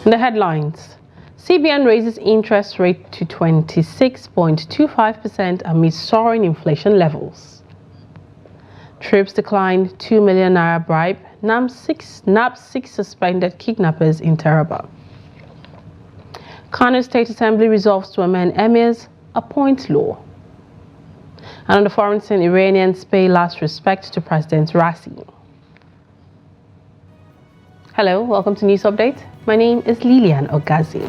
The headlines. CBN raises interest rate to 26.25% amid soaring inflation levels. Troops declined 2 million naira bribe. Nabbed six suspended kidnappers in Taraba. Kano State Assembly resolves to amend emirs, appoint law. And on the foreign scene, Iranians pay last respect to President Raisi. Hello, welcome to News Update. My name is Lilian Ogazi.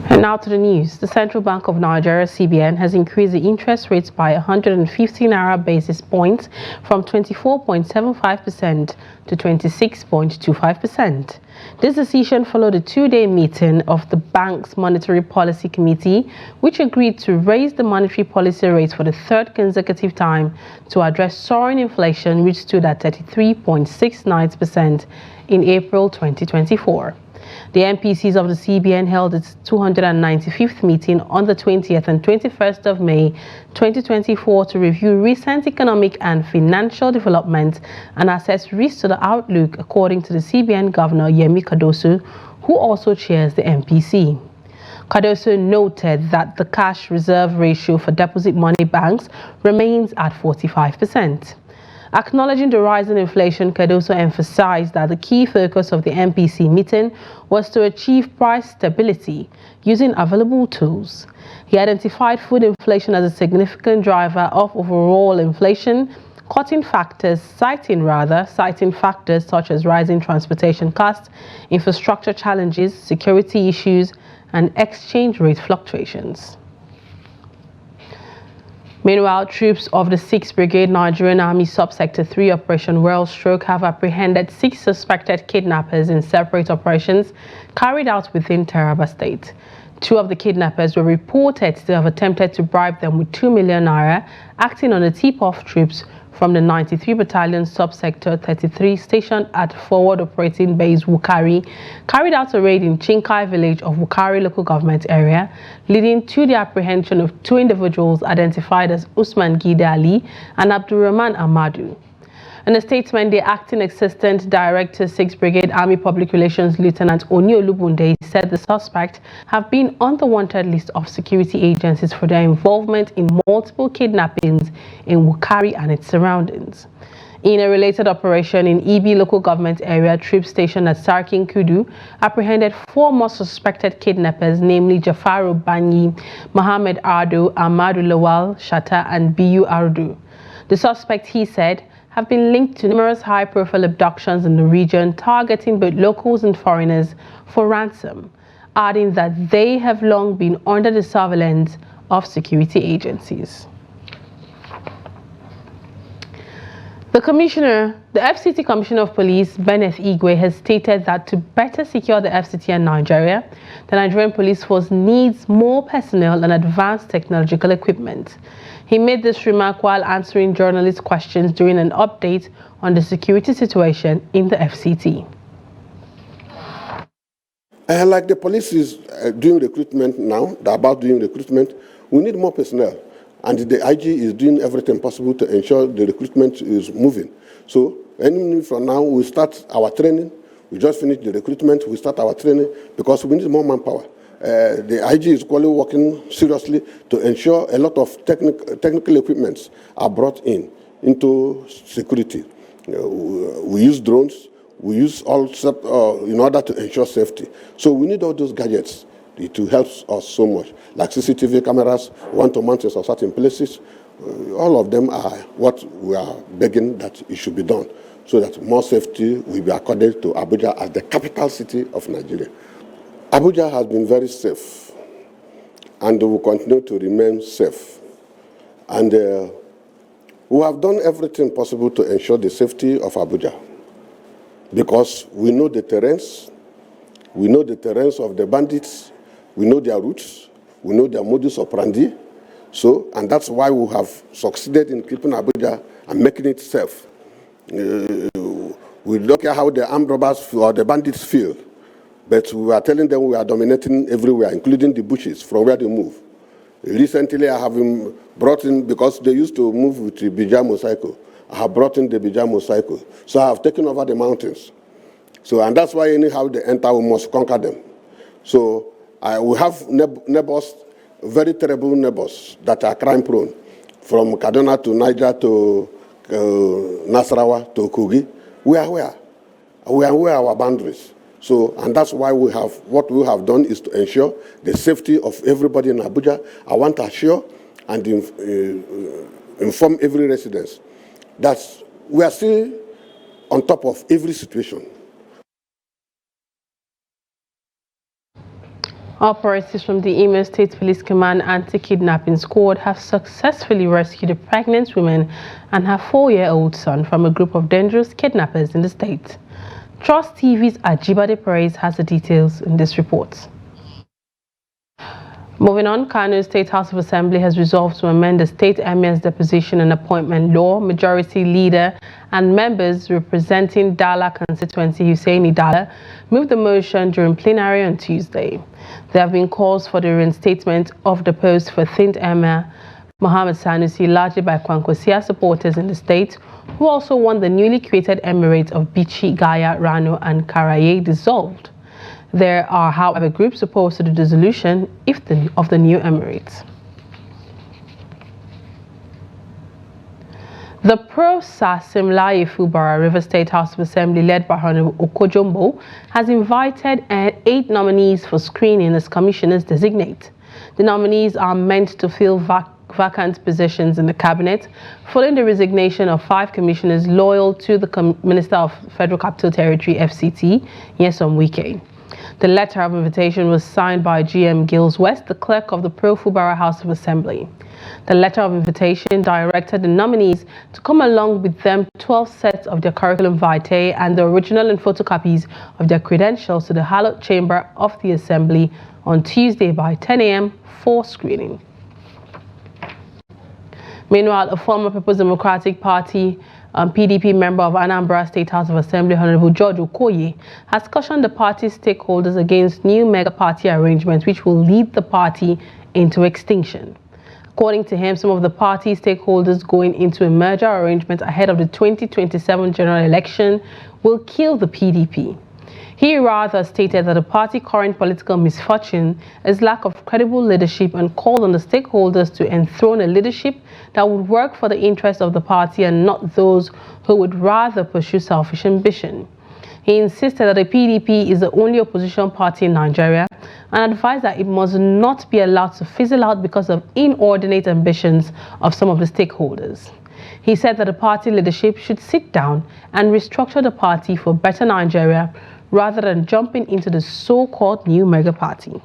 And now to the news. The Central Bank of Nigeria, CBN, has increased the interest rates by 150 naira basis points from 24.75% to 26.25%. This decision followed a two-day meeting of the bank's Monetary Policy Committee, which agreed to raise the monetary policy rates for the third consecutive time to address soaring inflation, which stood at 33.69% in April 2024. The MPCs of the CBN held its 295th meeting on the 20th and 21st of May 2024 to review recent economic and financial developments and assess risks to the outlook, according to the CBN Governor Yemi Cardoso, who also chairs the MPC. Cardoso noted that the cash reserve ratio for deposit money banks remains at 45%. Acknowledging the rise in inflation, Cardoso emphasized that the key focus of the MPC meeting was to achieve price stability using available tools. He identified food inflation as a significant driver of overall inflation, citing factors such as rising transportation costs, infrastructure challenges, security issues, and exchange rate fluctuations. Meanwhile, troops of the 6th Brigade Nigerian Army Subsector 3 Operation Wellstroke have apprehended 6 suspected kidnappers in separate operations carried out within Taraba State. 2 of the kidnappers were reported to have attempted to bribe them with 2 million naira, acting on the tip-off troops from the 93 Battalion Subsector 33 stationed at Forward Operating Base Wukari carried out a raid in Chinkai village of Wukari local government area, leading to the apprehension of 2 individuals identified as Usman Gida Ali and Abdurrahman Ahmadu. In a statement, the Acting Assistant Director, 6th Brigade Army Public Relations Lieutenant Oni Olubunde said the suspects have been on the wanted list of security agencies for their involvement in multiple kidnappings in Wukari and its surroundings. In a related operation in Ibi local government area, troops stationed at Sarkin Kudu apprehended 4 more suspected kidnappers, namely Jafaru Banyi, Mohammed Ardo, Ahmadu Lawal Shatta, and Biyu Ardu. The suspect, he said, have been linked to numerous high-profile abductions in the region, targeting both locals and foreigners for ransom, adding that they have long been under the surveillance of security agencies. The FCT Commissioner of Police, Benneth Igwe, has stated that to better secure the FCT in Nigeria, the Nigerian Police Force needs more personnel and advanced technological equipment. He made this remark while answering journalists' questions during an update on the security situation in the FCT. Like the police is doing recruitment now, they're about doing recruitment, we need more personnel. And the IG is doing everything possible to ensure the recruitment is moving. So, any minute from now, we start our training. We just finished the recruitment, we start our training because we need more manpower. The IG is currently working seriously to ensure a lot of technical equipments are brought into security. We use drones, we use all in order to ensure safety. So we need all those gadgets. It helps us so much, like CCTV cameras, one-to mount in certain places. All of them are what we are begging that it should be done, so that more safety will be accorded to Abuja as the capital city of Nigeria. Abuja has been very safe, and will continue to remain safe. And we have done everything possible to ensure the safety of Abuja, because we know the terrains of the bandits, we know their routes, we know their modus operandi. So, and that's why we have succeeded in keeping Abuja and making it safe. We don't care how the armed robbers or the bandits feel, but we are telling them we are dominating everywhere, including the bushes, from where they move. Recently, I have brought in, because they used to move with the Bija motorcycle, I have brought in the Bija motorcycle. So I have taken over the mountains. So, and that's why anyhow they enter, we must conquer them. So we have neighbors, very terrible neighbors that are crime prone, from Kaduna to Niger to Nasarawa to Kogi. We are where? We are where our boundaries. So, and that's why what we have done is to ensure the safety of everybody in Abuja. I want to assure and inform every resident that we are still on top of every situation. Operatives from the Imo State Police Command Anti-Kidnapping Squad have successfully rescued a pregnant woman and her 4-year-old son from a group of dangerous kidnappers in the state. Trust TV's Ajibade Perez has the details in this report. Moving on, Kano State House of Assembly has resolved to amend the state emir's deposition and appointment law. Majority leader and members representing Dala constituency Hussaini Dala moved the motion during plenary on Tuesday. There have been calls for the reinstatement of the post for Thind Emir Mohammed Sanusi, largely by Kwankwasia supporters in the state, who also want the newly created emirates of Bichi, Gaya, Rano and Karaye dissolved. There are, however, groups opposed to the dissolution of the new emirates. The pro-Sasimlaye Fubara River State House of Assembly, led by Honorable Okojombo, has invited 8 nominees for screening as commissioners designate. The nominees are meant to fill vacant positions in the cabinet, following the resignation of 5 commissioners loyal to the Minister of Federal Capital Territory, FCT, Nyesom Wike. The letter of invitation was signed by GM Gills West, the clerk of the Pro-Fubara House of Assembly. The letter of invitation directed the nominees to come along with them 12 sets of their curriculum vitae and the original and photocopies of their credentials to the hallowed chamber of the Assembly on Tuesday by 10 a.m. for screening. Meanwhile, a former People's Democratic Party PDP member of Anambra State House of Assembly, Honorable George Okoye, has cautioned the party's stakeholders against new mega-party arrangements which will lead the party into extinction. According to him, some of the party stakeholders going into a merger arrangement ahead of the 2027 general election will kill the PDP. He rather stated that the party's current political misfortune is lack of credible leadership and called on the stakeholders to enthrone a leadership that would work for the interests of the party and not those who would rather pursue selfish ambition. He insisted that the PDP is the only opposition party in Nigeria and advised that it must not be allowed to fizzle out because of inordinate ambitions of some of the stakeholders. He said that the party leadership should sit down and restructure the party for better Nigeria rather than jumping into the so-called new mega party.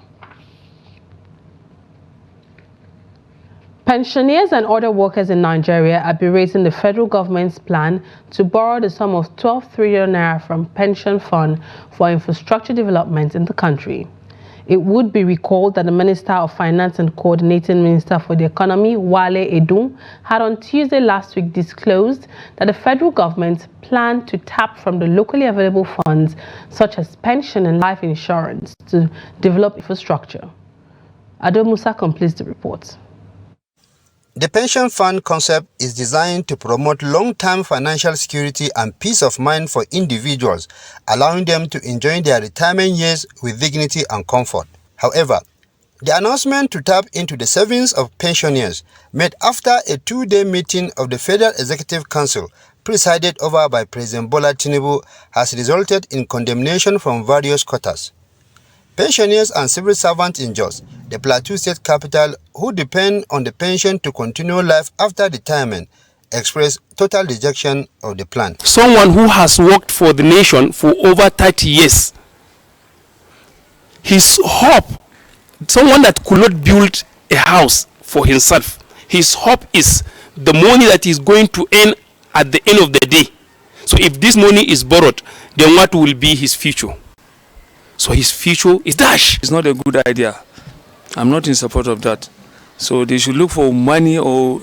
Pensioners and other workers in Nigeria are berating the federal government's plan to borrow the sum of 12 trillion naira from pension fund for infrastructure development in the country. It would be recalled that the Minister of Finance and Coordinating Minister for the Economy, Wale Edun, had on Tuesday last week disclosed that the federal government planned to tap from the locally available funds such as pension and life insurance to develop infrastructure. Ado Musa completes the report. The pension fund concept is designed to promote long-term financial security and peace of mind for individuals, allowing them to enjoy their retirement years with dignity and comfort. However, the announcement to tap into the savings of pensioners made after a 2-day meeting of the Federal Executive Council presided over by President Bola Tinubu has resulted in condemnation from various quarters. Pensioners and civil servants in Jos, the Plateau State capital, who depend on the pension to continue life after retirement, express total rejection of the plan. Someone who has worked for the nation for over 30 years, his hope, someone that could not build a house for himself, his hope is the money that he's going to earn at the end of the day. So if this money is borrowed, then what will be his future? So his future is dash. It's not a good idea. I'm not in support of that. So they should look for money or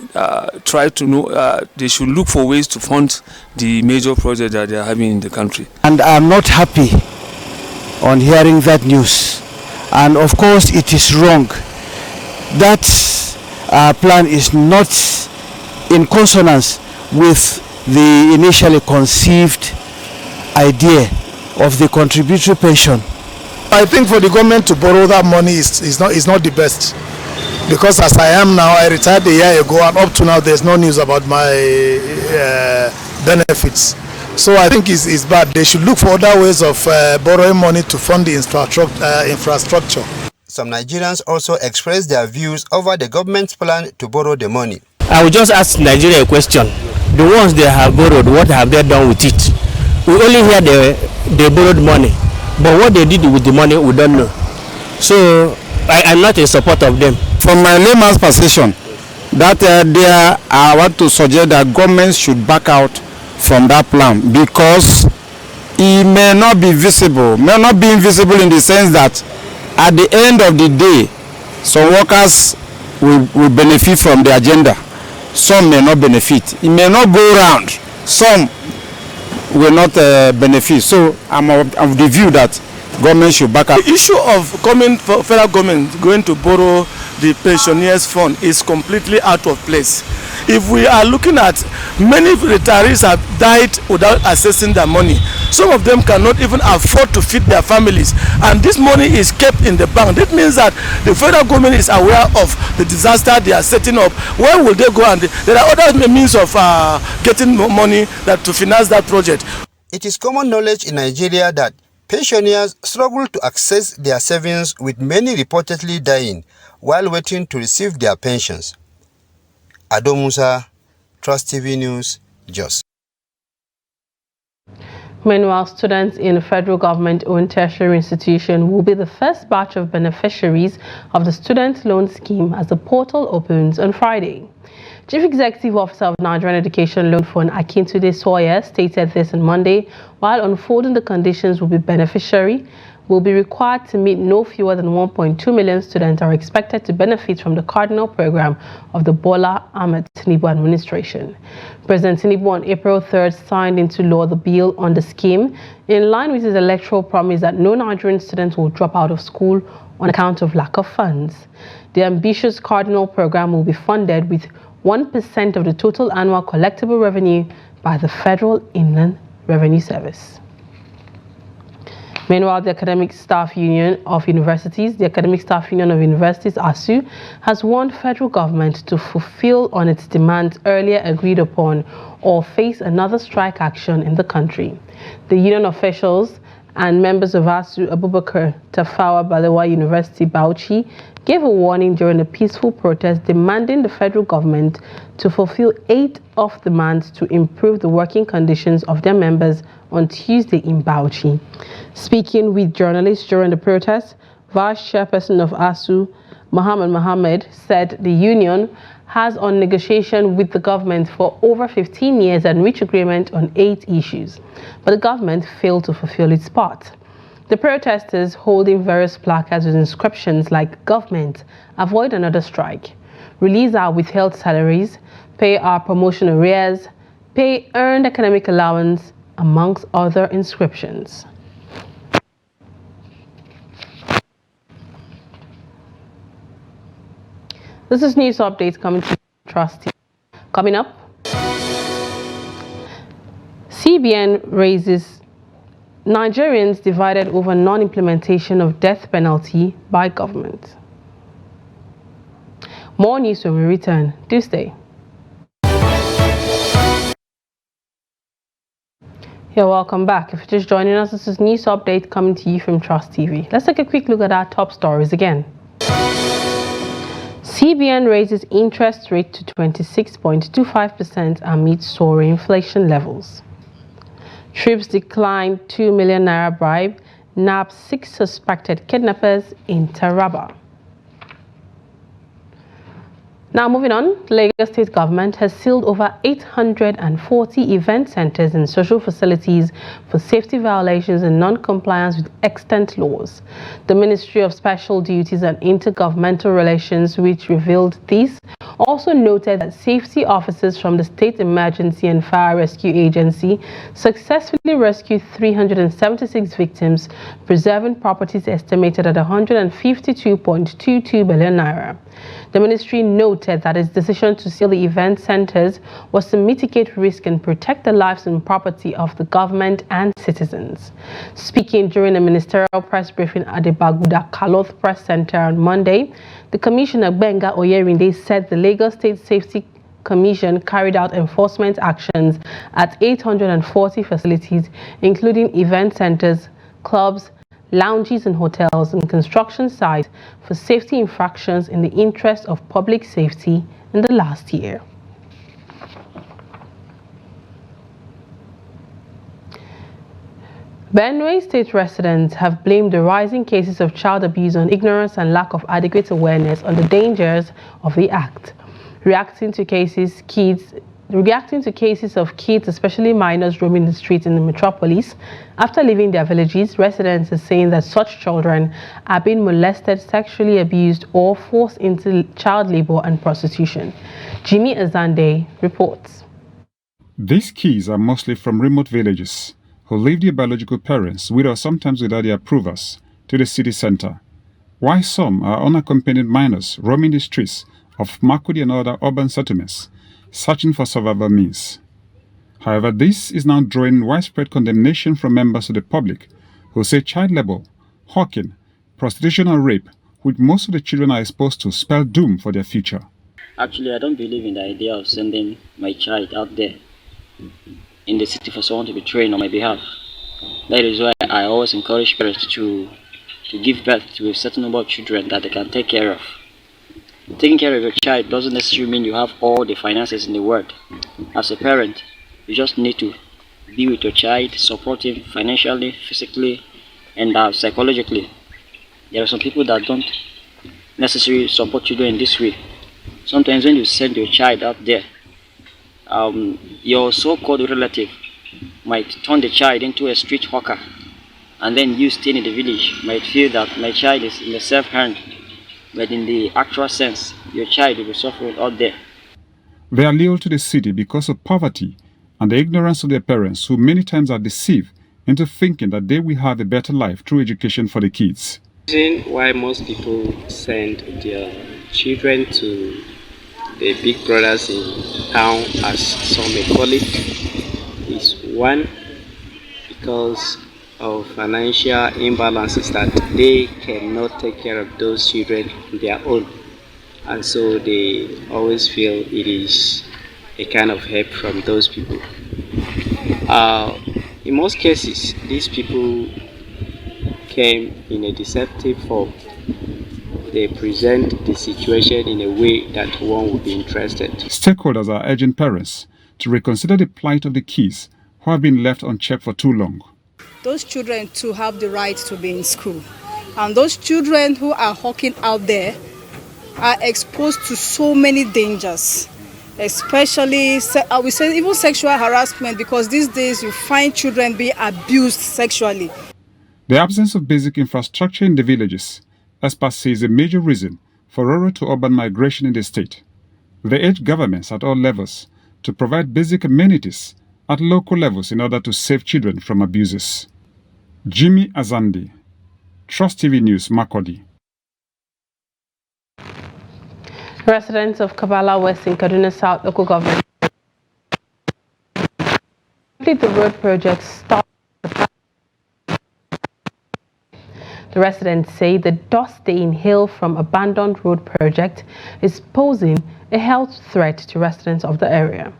try to know, they should look for ways to fund the major projects that they are having in the country. And I'm not happy on hearing that news. And of course it is wrong. That plan is not in consonance with the initially conceived idea of the contributory pension. I think for the government to borrow that money is not the best. Because as I am now, I retired a year ago, and up to now there's no news about my benefits. So I think it's bad. They should look for other ways of borrowing money to fund the infrastructure. Some Nigerians also expressed their views over the government's plan to borrow the money. I will just ask Nigeria a question. The ones they have borrowed, what have they done with it? We only hear they borrowed money, but what they did with the money, we don't know. So I'm not in support of them. From my layman's position, that I want to suggest that government should back out from that plan, because it may not be invisible in the sense that at the end of the day, some workers will benefit from the agenda. Some may not benefit. It may not go around. Some will not benefit. So I'm of the view that government should back up. The issue of federal government going to borrow the pensioners fund is completely out of place. If we are looking at many retirees have died without accessing their money. Some of them cannot even afford to feed their families, and this money is kept in the bank. That means that the federal government is aware of the disaster they are setting up. Where will they go? And there are other means of getting money to finance that project. It is common knowledge in Nigeria that pensioners struggle to access their savings, with many reportedly dying while waiting to receive their pensions. Ado Musa, Trust TV News, Jos. Meanwhile, students in federal government-owned tertiary institution will be the first batch of beneficiaries of the student loan scheme as the portal opens on Friday. Chief Executive Officer of Nigerian Education Loan Fund, Akintunde Sawyer, stated this on Monday, while unfolding the conditions beneficiary will be required to meet. No fewer than 1.2 million students are expected to benefit from the Cardinal Program of the Bola Ahmed Tinubu administration. President Tinubu on April 3rd signed into law the bill on the scheme, in line with his electoral promise that no Nigerian students will drop out of school on account of lack of funds. The ambitious Cardinal Program will be funded with 1% of the total annual collectible revenue by the Federal Inland Revenue Service. Meanwhile, the Academic Staff Union of Universities, ASU, has warned federal government to fulfill on its demands earlier agreed upon or face another strike action in the country. The union officials and members of ASU, Abubakar Tafawa Balewa University, Bauchi, gave a warning during a peaceful protest demanding the federal government to fulfill 8 of demands to improve the working conditions of their members on Tuesday in Bauchi. Speaking with journalists during the protest, Vice Chairperson of ASU, Mohammed, said the union has on negotiation with the government for over 15 years and reached agreement on 8 issues, but the government failed to fulfill its part. The protesters, holding various placards with inscriptions like "Government, avoid another strike," "Release our withheld salaries," "Pay our promotion arrears," "Pay earned academic allowance," amongst other inscriptions. This is news updates coming to Trust TV. Coming up, CBN raises Nigerians divided over non-implementation of death penalty by government. More news when we return. Do stay. You're welcome back. If you're just joining us, this is news update coming to you from Trust TV. Let's take a quick look at our top stories again. CBN raises interest rate to 26.25% amid soaring inflation levels. Troops declined 2 million naira bribe, nab 6 suspected kidnappers in Taraba. Now moving on, Lagos State Government has sealed over 840 event centers and social facilities for safety violations and non-compliance with extant laws. The Ministry of Special Duties and Intergovernmental Relations, which revealed this, also noted that safety officers from the State Emergency and Fire Rescue Agency successfully rescued 376 victims, preserving properties estimated at 152.22 billion naira. The ministry noted that its decision to seal the event centers was to mitigate risk and protect the lives and property of the government and citizens. Speaking during a ministerial press briefing at the Baguda Kaloth Press Center on Monday, the Commissioner Benga Oyerinde said the Lagos State Safety Commission carried out enforcement actions at 840 facilities, including event centers, clubs, lounges and hotels and construction sites for safety infractions in the interest of public safety in the last year. Benue State residents have blamed the rising cases of child abuse on ignorance and lack of adequate awareness on the dangers of the act. Reacting to cases of kids, especially minors, roaming the streets in the metropolis after leaving their villages, residents are saying that such children are being molested, sexually abused, or forced into child labor and prostitution. Jimmy Azande reports. These kids are mostly from remote villages who leave their biological parents, with or sometimes without their approvals, to the city center, while some are unaccompanied minors roaming the streets of Makudi and other urban settlements, searching for survival means. However, this is now drawing widespread condemnation from members of the public who say child labor, hawking, prostitution and rape, which most of the children are exposed to, spell doom for their future. Actually, I don't believe in the idea of sending my child out there in the city for someone to be trained on my behalf. That is why I always encourage parents to give birth to a certain number of children that they can take care of. Taking care of your child doesn't necessarily mean you have all the finances in the world. As a parent, you just need to be with your child, support him financially, physically, and psychologically. There are some people that don't necessarily support children in this way. Sometimes when you send your child out there, your so-called relative might turn the child into a street hawker, and then you staying in the village might feel that my child is in the safe hand, but in the actual sense, your child will be suffering out there. They are lured to the city because of poverty and the ignorance of their parents, who many times are deceived into thinking that they will have a better life through education for the kids. The reason why most people send their children to the big brothers in town, as some may call it, is one, because of financial imbalances, that they cannot take care of those children on their own, and so they always feel it is a kind of help from those people. In most cases, these people came in a deceptive form. They present the situation in a way that one would be interested. Stakeholders are urging parents to reconsider the plight of the kids who have been left unchecked for too long. Those children too have the right to be in school. And those children who are hawking out there are exposed to so many dangers, especially, I would say, even sexual harassment, because these days you find children being abused sexually. The absence of basic infrastructure in the villages, experts say, is a major reason for rural to urban migration in the state. They urge governments at all levels to provide basic amenities at local levels in order to save children from abuses. Jimmy Azandi, Trust TV News, Makurdi. Residents of Kabala West in Kaduna South local government the road project started. The residents say the dust they inhale from abandoned road project is posing a health threat to residents of the area.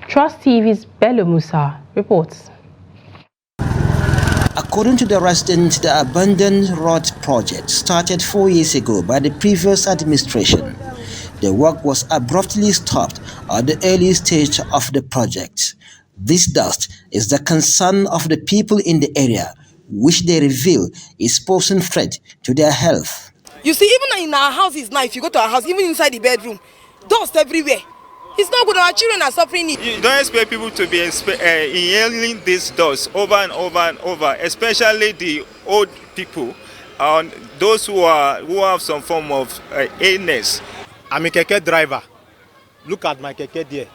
Trust TV's Bello Musa reports. According to the residents, the abandoned road project started 4 years ago by the previous administration. The work was abruptly stopped at the early stage of the project. This dust is the concern of the people in the area, which they reveal is posing threat to their health. You see, even in our houses now, if you go to our house, even inside the bedroom, Dust everywhere. It's not good. Our children are suffering it. You don't expect people to be inhaling this dust over and over and over, especially the old people and those who have some form of illness. I'm a keke driver. Look at my keke there.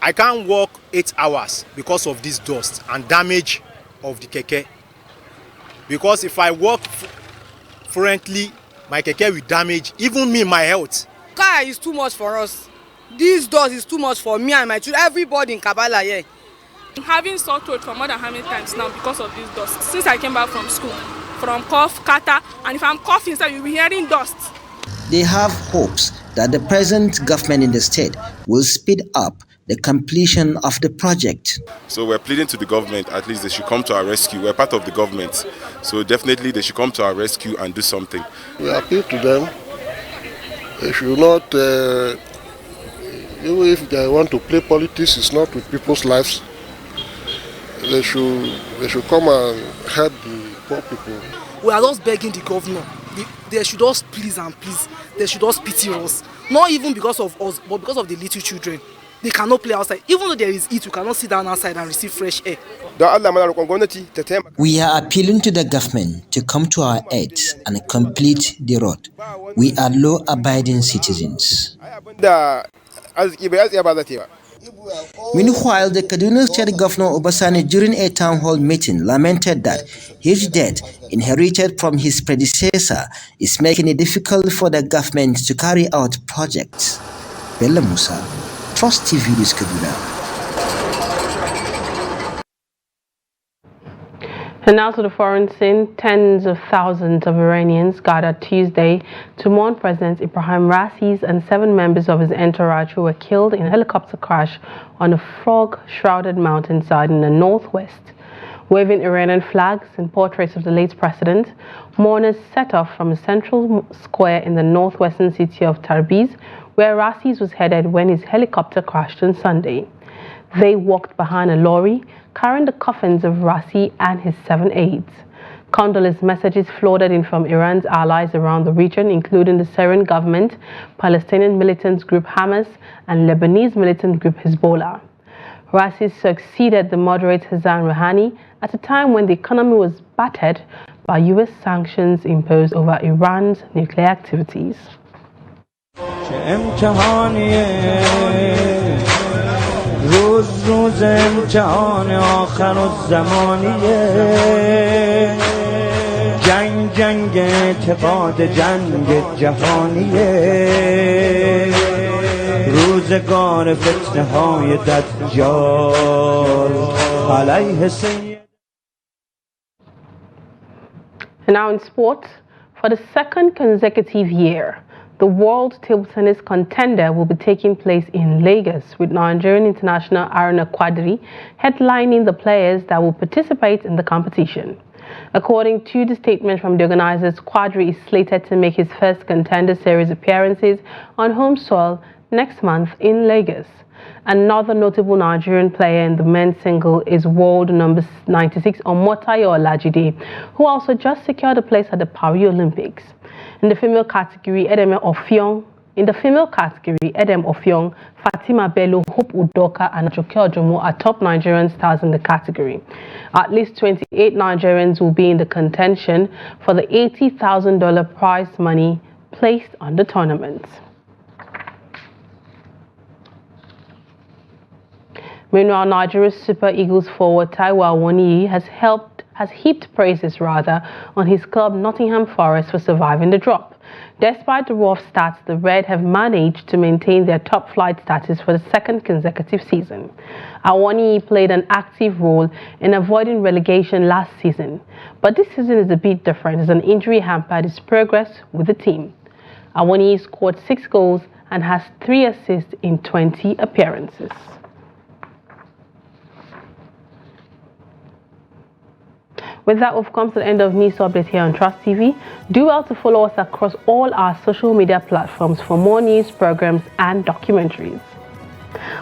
I can't walk 8 hours because of this dust and damage of the keke. Because if I walk fluently, my keke will damage even me, my health. Car is too much for us. This dust is too much for me and my children. Everybody in Kabala here. I'm having sore throat for more than how many times now because of this dust. Since I came back from school, from cough, catarrh, and if I'm coughing, so you'll be hearing dust. They have hopes that the present government in the state will speed up the completion of the project. So we're pleading to the government, at least they should come to our rescue. We're part of the government, so definitely they should come to our rescue and do something. We appeal to them. They should not, even if they want to play politics, it's not with people's lives. They should come and help the poor people. We are just begging the governor. They should just please and please. They should just pity us. Not even because of us, but because of the little children. They cannot play outside. Even though there is heat, we cannot sit down outside and receive fresh air. We are appealing to the government to come to our aid and complete the road. We are law-abiding citizens. Meanwhile, the Kaduna State Governor Obasani, during a town hall meeting, lamented that his debt, inherited from his predecessor, is making it difficult for the government to carry out projects. Bella Musa, Trust TV News, Kaduna. And now to the foreign scene. Tens of thousands of Iranians gathered Tuesday to mourn President Ibrahim Raisi's and 7 members of his entourage who were killed in a helicopter crash on a fog-shrouded mountainside in the northwest. Waving Iranian flags and portraits of the late president, mourners set off from a central square in the northwestern city of Tabriz, where Raisi was headed when his helicopter crashed on Sunday. They walked behind a lorry carrying the coffins of Raisi and his 7 aides. Condolence messages floated in from Iran's allies around the region, including the Syrian government, Palestinian militant group Hamas, and Lebanese militant group Hezbollah. Raisi succeeded the moderate Hassan Rouhani at a time when the economy was battered by U.S. sanctions imposed over Iran's nuclear activities. روز روز امتحان آخر الزمانیه جنگ جنگ اعتقاد جنگ جهانیه روزگار فتنه های دجال علیه سید. And now in sports, for the second consecutive year, the World Table Tennis Contender will be taking place in Lagos, with Nigerian international Aruna Quadri headlining the players that will participate in the competition. According to the statement from the organizers, Quadri is slated to make his first Contender Series appearances on home soil next month in Lagos. Another notable Nigerian player in the men's single is world number 96 Omotayo Olajide, who also just secured a place at the Paris Olympics. In the female category, Edem Ofiong, Fatima Bello, Hope Udoka, and Ajoke Ojomo are top Nigerian stars in the category. At least 28 Nigerians will be in the contention for the $80,000 prize money placed on the tournament. Meanwhile, Nigeria's Super Eagles forward Taiwo Awoniyi has heaped praises on his club Nottingham Forest for surviving the drop. Despite the rough starts, the Red have managed to maintain their top flight status for the second consecutive season. Awoniyi played an active role in avoiding relegation last season, but this season is a bit different as an injury hampered his progress with the team. Awoniyi scored 6 goals and has 3 assists in 20 appearances. With that, we've come to the end of News Update here on Trust TV. Do well to follow us across all our social media platforms for more news, programs, and documentaries.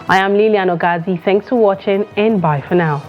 I am Lilian Ogazi. Thanks for watching, and bye for now.